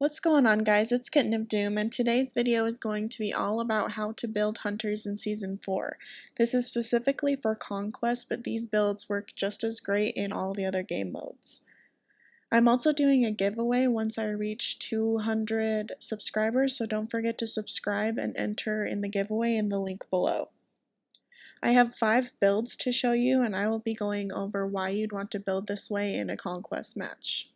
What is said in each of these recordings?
What's going on, guys? It's Kitten of Doom, and today's video is going to be all about how to build hunters in Season 4. This is specifically for Conquest, but these builds work just as great in all the other game modes. I'm also doing a giveaway once I reach 200 subscribers, so don't forget to subscribe and enter in the giveaway in the link below. I have 5 builds to show you, and I will be going over why you'd want to build this way in a Conquest match.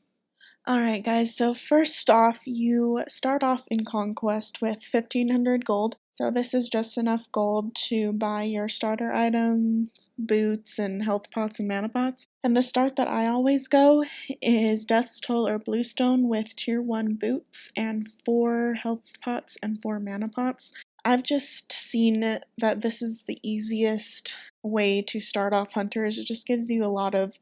Alright guys, so first off, you start off in Conquest with 1500 gold. So this is just enough gold to buy your starter items, boots, and health pots and mana pots. And the start that I always go is Death's Toll or Bluestone with tier 1 boots and 4 health pots and 4 mana pots. I've just seen that this is the easiest way to start off hunters. It just gives you a lot of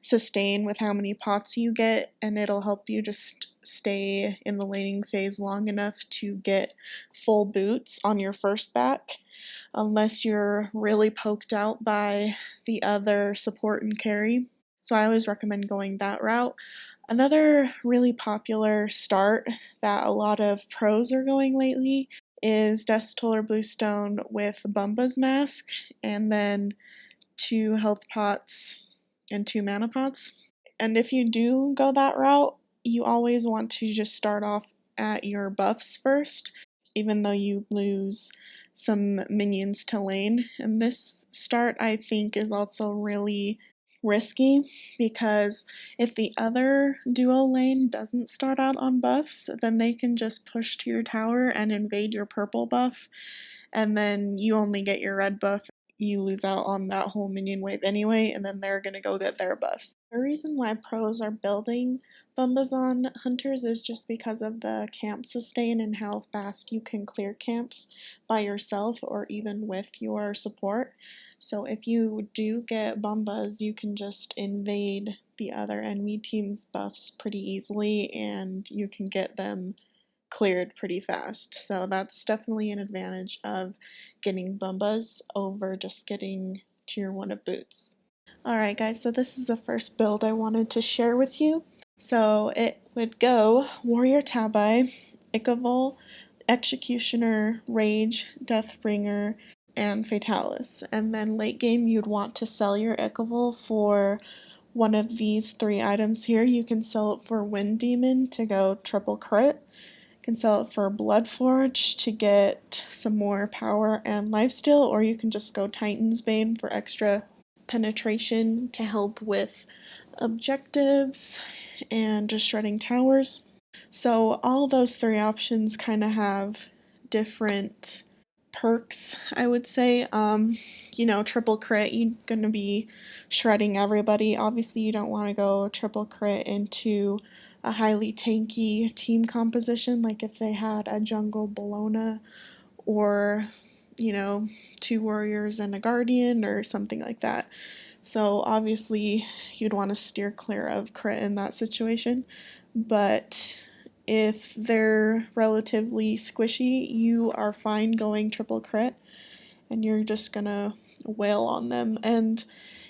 sustain with how many pots you get, and it'll help you just stay in the laning phase long enough to get full boots on your first back, unless you're really poked out by the other support and carry. So I always recommend going that route. Another really popular start that a lot of pros are going lately is Death's Toll or Bluestone with Bumba's Mask, and then 2 health pots and 2 mana pots. And if you do go that route, you always want to just start off at your buffs first, even though you lose some minions to lane. And this start, I think, is also really risky because if the other duo lane doesn't start out on buffs, then they can just push to your tower and invade your purple buff, and then you only get your red buff. You lose out on that whole minion wave anyway, and then they're gonna go get their buffs. The reason why pros are building Bumbas on hunters is just because of the camp sustain and how fast you can clear camps by yourself or even with your support. So if you do get Bumbas, you can just invade the other enemy team's buffs pretty easily, and you can get them cleared pretty fast. So that's definitely an advantage of getting Bumbas over just getting tier 1 of boots. Alright guys, so this is the first build I wanted to share with you. So it would go Warrior Tabi, Ikavol, Executioner, Rage, Deathbringer, and Fatalis. And then late game you'd want to sell your Ikavol for one of these 3 items here. You can sell it for Wind Demon to go triple crit. You can sell it for Bloodforge to get some more power and lifesteal, or you can just go Titan's Bane for extra penetration to help with objectives and just shredding towers. So all those 3 options kind of have different perks, I would say. Triple crit, you're going to be shredding everybody. Obviously, you don't want to go triple crit into a highly tanky team composition, like if they had a jungle Bellona or, 2 warriors and a guardian or something like that. So obviously, you'd want to steer clear of crit in that situation. But if they're relatively squishy, you are fine going triple crit, and you're just gonna wail on them. And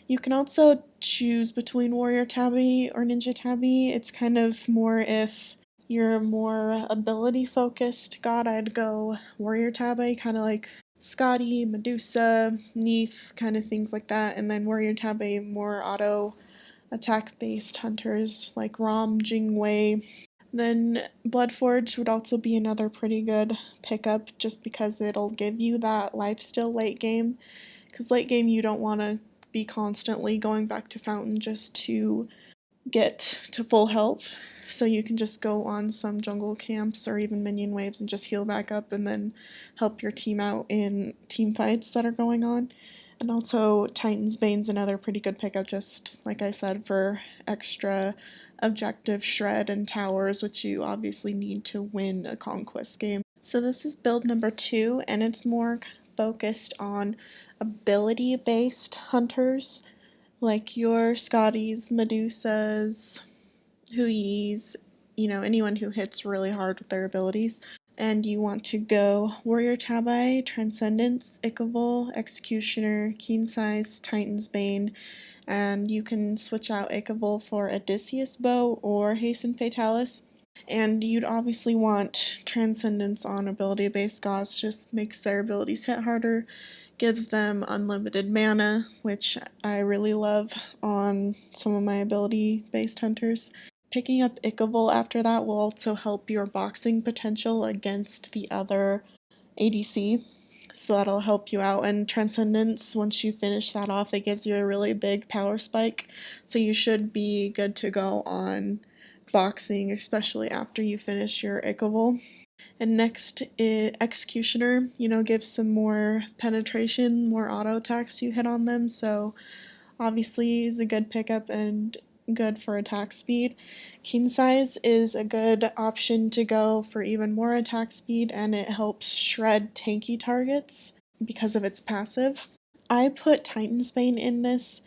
you can also choose between Warrior Tabi or Ninja Tabi. It's kind of more if you're more ability focused god, I'd go Warrior Tabi, kind of like Scotty, Medusa, Neith, kind of things like that. And then Warrior Tabi, more auto attack based hunters like Rom, Jingwei. Then Bloodforge would also be another pretty good pickup just because it'll give you that lifesteal late game. Because late game you don't want to be constantly going back to Fountain just to get to full health. So you can just go on some jungle camps or even minion waves and just heal back up and then help your team out in team fights that are going on. And also Titan's Bane's another pretty good pickup, just like I said, for extra objective shred and towers, which you obviously need to win a conquest game. So this is build number 2, and it's more focused on ability-based hunters, like your Scotties, Medusas, Hui's, anyone who hits really hard with their abilities. And you want to go Warrior Tabi, Transcendence, Ikavol, Executioner, Keen Size, Titan's Bane, and you can switch out Ikavol for Odysseus Bow or Hasten Fatalis. And you'd obviously want Transcendence on ability-based gods, just makes their abilities hit harder, gives them unlimited mana, which I really love on some of my ability-based hunters. Picking up Ichaival after that will also help your boxing potential against the other ADC, so that'll help you out. And Transcendence, once you finish that off, it gives you a really big power spike, so you should be good to go on boxing, especially after you finish your Ichaival. And next, Executioner, gives some more penetration, more auto attacks you hit on them, so obviously is a good pickup and good for attack speed. King Size is a good option to go for even more attack speed, and it helps shred tanky targets because of its passive. I put Titan's Bane in this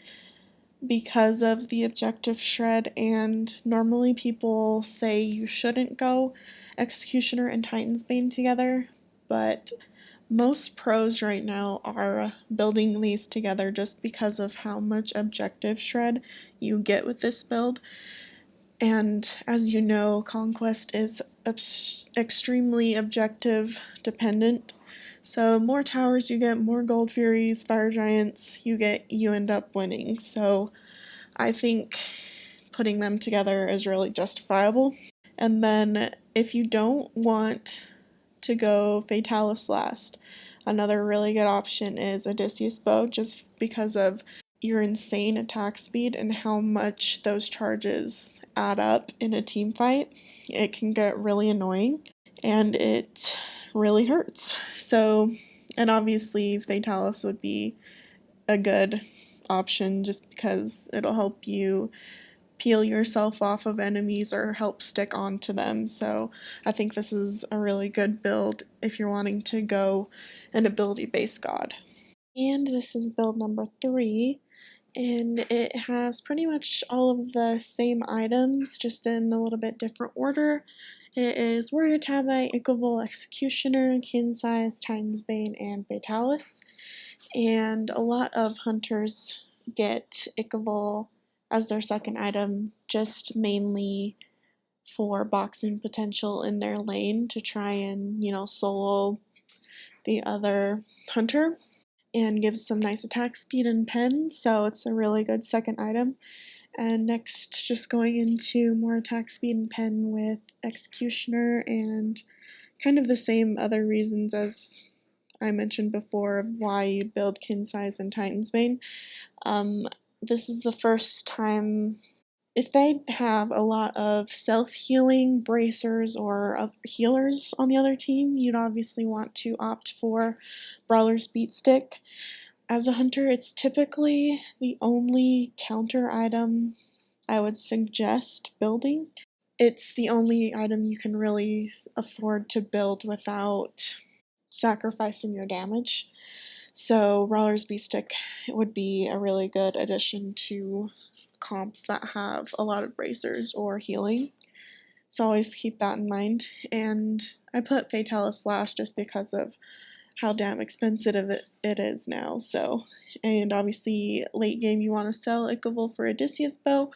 because of the objective shred, and normally people say you shouldn't go Executioner and Titan's Bane together, but most pros right now are building these together just because of how much objective shred you get with this build. And as you know, Conquest is extremely objective dependent. So more towers you get, more gold furies, fire giants you end up winning. So I think putting them together is really justifiable. And then if you don't want to go Fatalis last, another really good option is Odysseus Bow, just because of your insane attack speed and how much those charges add up in a team fight. It can get really annoying and it really hurts. So, and obviously Fatalis would be a good option just because it'll help you peel yourself off of enemies or help stick onto them. So I think this is a really good build if you're wanting to go an ability-based god. And this is build number 3, and it has pretty much all of the same items, just in a little bit different order. It is Warrior Tabi, Ichaival, Executioner, Kin Size, Titan's Bane, and Fatalis. And a lot of hunters get Ichaival as their second item, just mainly for boxing potential in their lane to try and, solo the other hunter, and gives some nice attack speed and pen, so it's a really good second item. And next, just going into more attack speed and pen with Executioner, and kind of the same other reasons as I mentioned before of why you'd build Kin Size and Titan's Bane. This is the first time, if they have a lot of self-healing bracers or other healers on the other team, you'd obviously want to opt for Brawler's Beat Stick. As a hunter, it's typically the only counter item I would suggest building. It's the only item you can really afford to build without sacrificing your damage. So Brawler's Beat Stick would be a really good addition to comps that have a lot of bracers or healing. So always keep that in mind. And I put Fatalis last just because of how damn expensive it is now. So, and obviously late game you want to sell Ichaival for Odysseus Bow,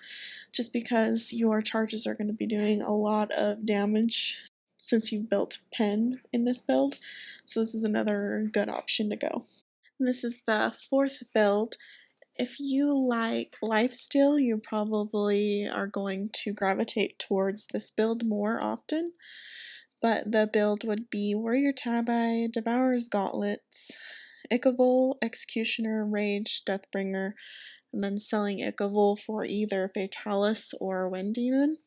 just because your charges are going to be doing a lot of damage since you've built pen in this build. So this is another good option to go. And this is the 4th build. If you like lifesteal, you probably are going to gravitate towards this build more often. But the build would be Warrior Tabi, Devourer's Gauntlets, Ichaival, Executioner, Rage, Deathbringer, and then selling Ichaival for either Fatalis or Wind Demon.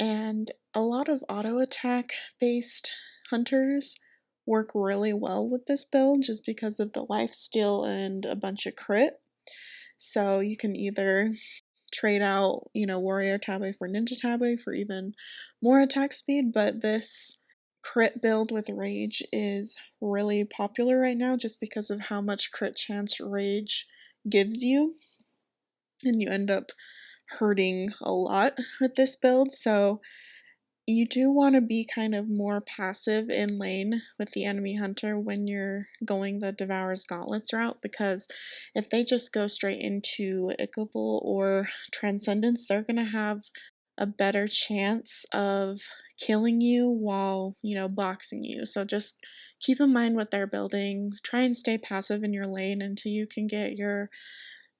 And a lot of auto attack based hunters work really well with this build just because of the lifesteal and a bunch of crit. So you can either trade out, Warrior Tabi for Ninja Tabi for even more attack speed, but this crit build with Rage is really popular right now just because of how much crit chance Rage gives you, and you end up hurting a lot with this build. So you do want to be kind of more passive in lane with the enemy hunter when you're going the Devourer's Gauntlets route, because if they just go straight into Ichaival or Transcendence, they're going to have a better chance of killing you while, boxing you. So just keep in mind what they're building. Try and stay passive in your lane until you can get your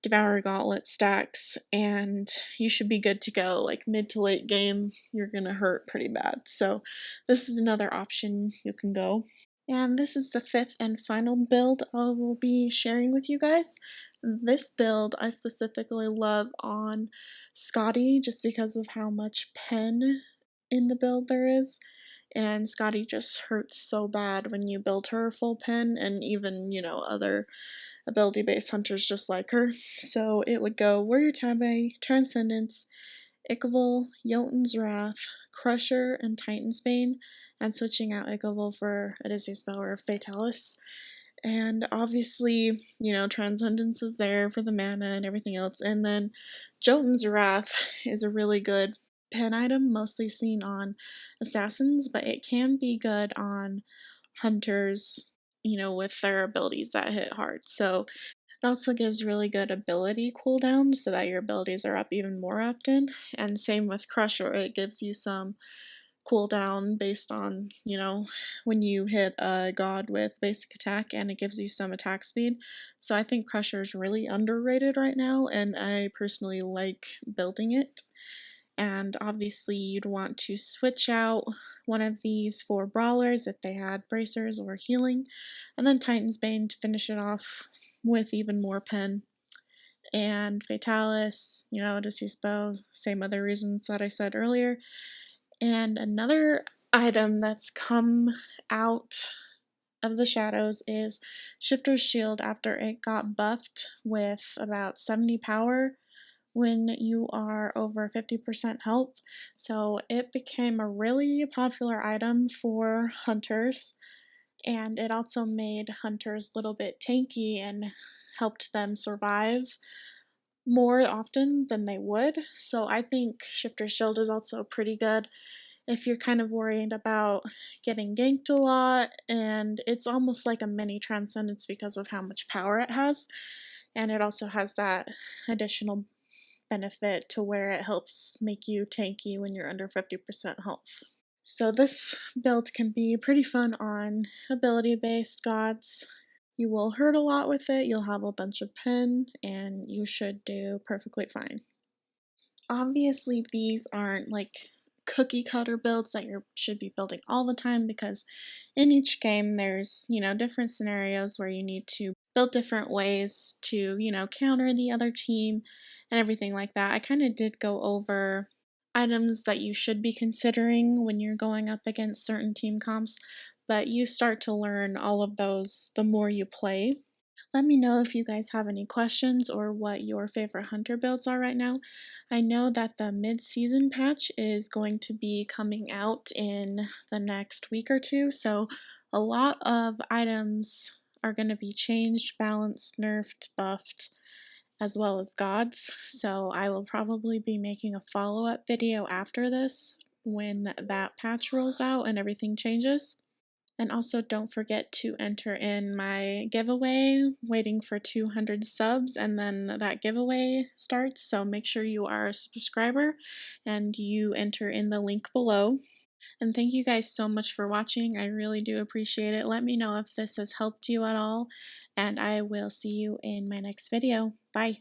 Devour Gauntlet stacks, and you should be good to go. Like mid to late game, you're gonna hurt pretty bad. So this is another option you can go. And this is the fifth and final build I will be sharing with you guys. This build I specifically love on Scotty just because of how much pen in the build there is. And Scotty just hurts so bad when you build her full pen, and even, other ability based hunters just like her. So it would go Warrior Tabe, Transcendence, Ichaival, Jotun's Wrath, Crusher, and Titan's Bane, and switching out Ichaival for Odysseus Bow or Fatalis. And obviously, Transcendence is there for the mana and everything else. And then Jotun's Wrath is a really good pen item, mostly seen on assassins, but it can be good on hunters, with their abilities that hit hard. So it also gives really good ability cooldowns so that your abilities are up even more often. And same with Crusher, it gives you some cooldown based on, when you hit a god with basic attack, and it gives you some attack speed. So I think Crusher is really underrated right now, and I personally like building it. And obviously you'd want to switch out one of these for brawlers if they had bracers or healing, and then Titan's Bane to finish it off with even more pen. And Fatalis, Odysseus Bow, same other reasons that I said earlier. And another item that's come out of the shadows is Shifter's Shield after it got buffed with about 70 power when you are over 50% health. So it became a really popular item for hunters, and it also made hunters a little bit tanky and helped them survive more often than they would. So I think Shifter's Shield is also pretty good if you're kind of worried about getting ganked a lot, and it's almost like a mini Transcendence because of how much power it has, and it also has that additional benefit to where it helps make you tanky when you're under 50% health. So this build can be pretty fun on ability-based gods. You will hurt a lot with it, you'll have a bunch of pen, and you should do perfectly fine. Obviously these aren't like cookie cutter builds that you should be building all the time, because in each game there's, different scenarios where you need to build different ways to, counter the other team and everything like that. I kind of did go over items that you should be considering when you're going up against certain team comps, but you start to learn all of those the more you play. Let me know if you guys have any questions or what your favorite hunter builds are right now. I know that the mid-season patch is going to be coming out in the next week or two, so a lot of items are going to be changed, balanced, nerfed, buffed, as well as gods. So I will probably be making a follow-up video after this when that patch rolls out and everything changes. And also don't forget to enter in my giveaway, waiting for 200 subs, and then that giveaway starts. So make sure you are a subscriber and you enter in the link below. And thank you guys so much for watching. I really do appreciate it. Let me know if this has helped you at all, and I will see you in my next video. Bye.